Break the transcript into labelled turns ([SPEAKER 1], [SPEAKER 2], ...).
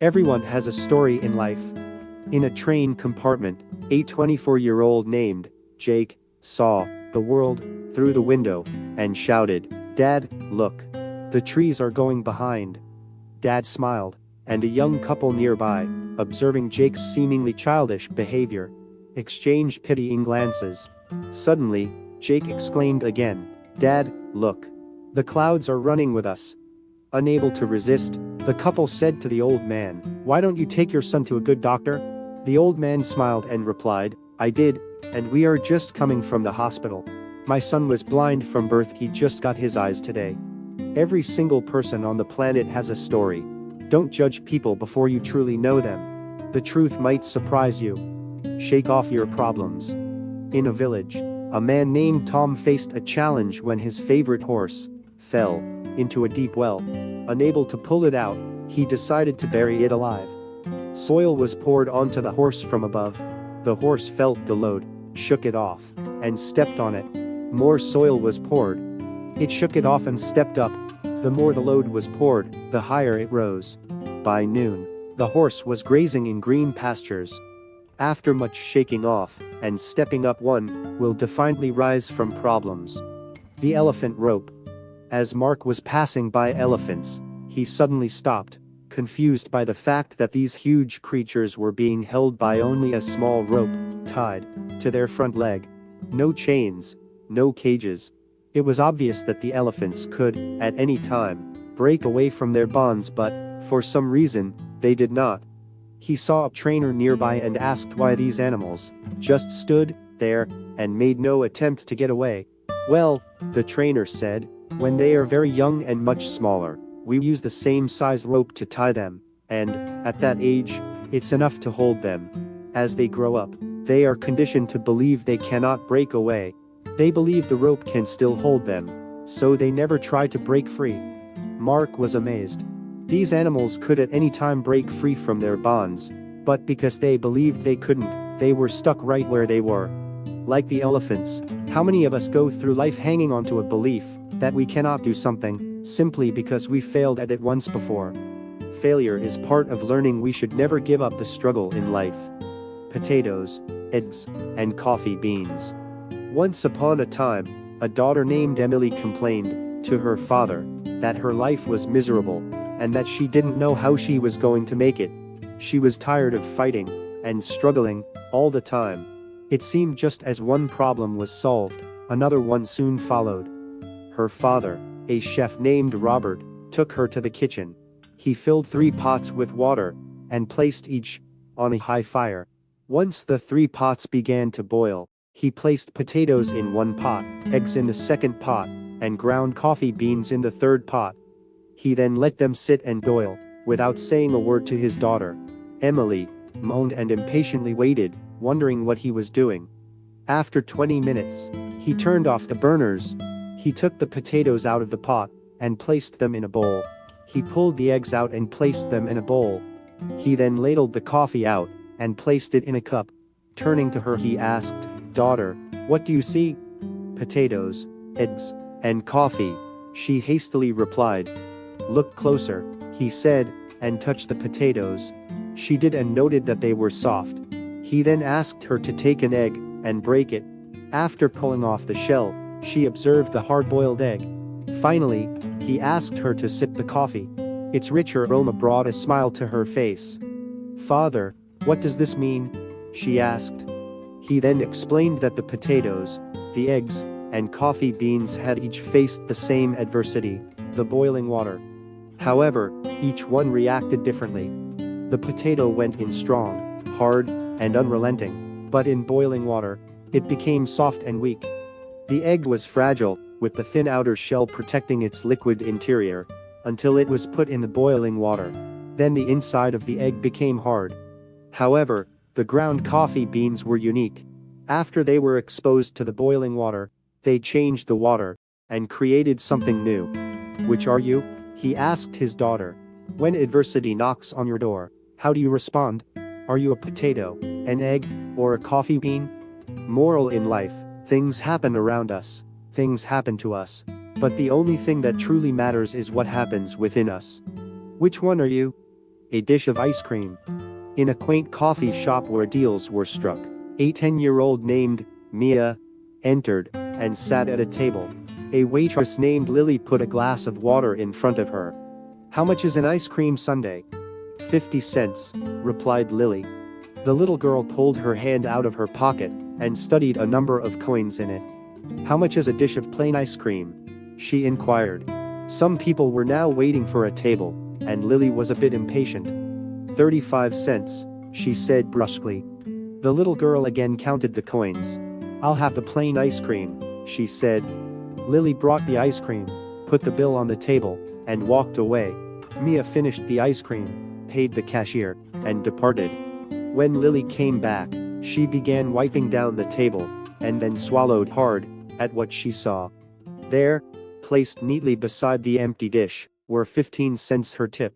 [SPEAKER 1] Everyone has a story in life. In a train compartment, a 24-year-old named Jake saw the world through the window and shouted, "Dad, look. The trees are going behind." Dad smiled, and a young couple nearby, observing Jake's seemingly childish behavior, exchanged pitying glances. Suddenly, Jake exclaimed again, "Dad, look. The clouds are running with us." Unable to resist, the couple said to the old man, "Why don't you take your son to a good doctor?" The old man smiled and replied, "I did, and we are just coming from the hospital. My son was blind from birth, he just got his eyes today." Every single person on the planet has a story. Don't judge people before you truly know them. The truth might surprise you. Shake off your problems. In a village, a man named Tom faced a challenge when his favorite horse fell into a deep well. Unable to pull it out, he decided to bury it alive. Soil was poured onto the horse from above. The horse felt the load, shook it off, and stepped on it. More soil was poured. It shook it off and stepped up. The more the load was poured, the higher it rose. By noon, the horse was grazing in green pastures. After much shaking off and stepping up, one will defiantly rise from problems. The elephant rope. As Mark was passing by elephants, he suddenly stopped, confused by the fact that these huge creatures were being held by only a small rope, tied to their front leg. No chains, no cages. It was obvious that the elephants could, at any time, break away from their bonds, but, for some reason, they did not. He saw a trainer nearby and asked why these animals just stood there and made no attempt to get away. "Well," the trainer said, "when they are very young and much smaller, we use the same size rope to tie them, and, at that age, it's enough to hold them. As they grow up, they are conditioned to believe they cannot break away. They believe the rope can still hold them, so they never try to break free." Mark was amazed. These animals could at any time break free from their bonds, but because they believed they couldn't, they were stuck right where they were. Like the elephants, how many of us go through life hanging onto a belief that we cannot do something, simply because we failed at it once before? Failure is part of learning. We should never give up the struggle in life. Potatoes, eggs, and coffee beans. Once upon a time, a daughter named Emily complained to her father that her life was miserable and that she didn't know how she was going to make it. She was tired of fighting and struggling all the time. It seemed just as one problem was solved, another one soon followed. Her father, a chef named Robert, took her to the kitchen. He filled 3 pots with water and placed each on a high fire. Once the 3 pots began to boil, he placed potatoes in 1 pot, eggs in the 2nd pot, and ground coffee beans in the 3rd pot. He then let them sit and boil, without saying a word to his daughter. Emily moaned and impatiently waited, wondering what he was doing. After 20 minutes, he turned off the burners. He took the potatoes out of the pot and placed them in a bowl. He pulled the eggs out and placed them in a bowl. He then ladled the coffee out and placed it in a cup. Turning to her, he asked, "Daughter, what do you see?" "Potatoes, eggs, and coffee," she hastily replied. "Look closer," he said, and touched the potatoes. She did and noted that they were soft. He then asked her to take an egg and break it. After pulling off the shell, she observed the hard-boiled egg. Finally, he asked her to sip the coffee. Its richer aroma brought a smile to her face. "Father, what does this mean?" she asked. He then explained that the potatoes, the eggs, and coffee beans had each faced the same adversity, the boiling water. However, each one reacted differently. The potato went in strong, hard, and unrelenting, but in boiling water, it became soft and weak. The egg was fragile, with the thin outer shell protecting its liquid interior, until it was put in the boiling water. Then the inside of the egg became hard. However, the ground coffee beans were unique. After they were exposed to the boiling water, they changed the water and created something new. "Which are you?" he asked his daughter. "When adversity knocks on your door, how do you respond? Are you a potato, an egg, or a coffee bean?" Moral in life: things happen around us, things happen to us, but the only thing that truly matters is what happens within us. Which one are you? a dish of ice cream. In a quaint coffee shop where deals were struck, a 10-year-old named Mia entered and sat at a table. A waitress named Lily put a glass of water in front of her. "How much is an ice cream sundae?" 50 cents, replied Lily. The little girl pulled her hand out of her pocket and studied a number of coins in it. "How much is a dish of plain ice cream?" she inquired. Some people were now waiting for a table, and Lily was a bit impatient. 35 cents, she said brusquely. The little girl again counted the coins. "I'll have the plain ice cream," she said. Lily brought the ice cream, put the bill on the table, and walked away. Mia finished the ice cream, paid the cashier, and departed. When Lily came back, she began wiping down the table, and then swallowed hard at what she saw. There, placed neatly beside the empty dish, were 15 cents, her tip.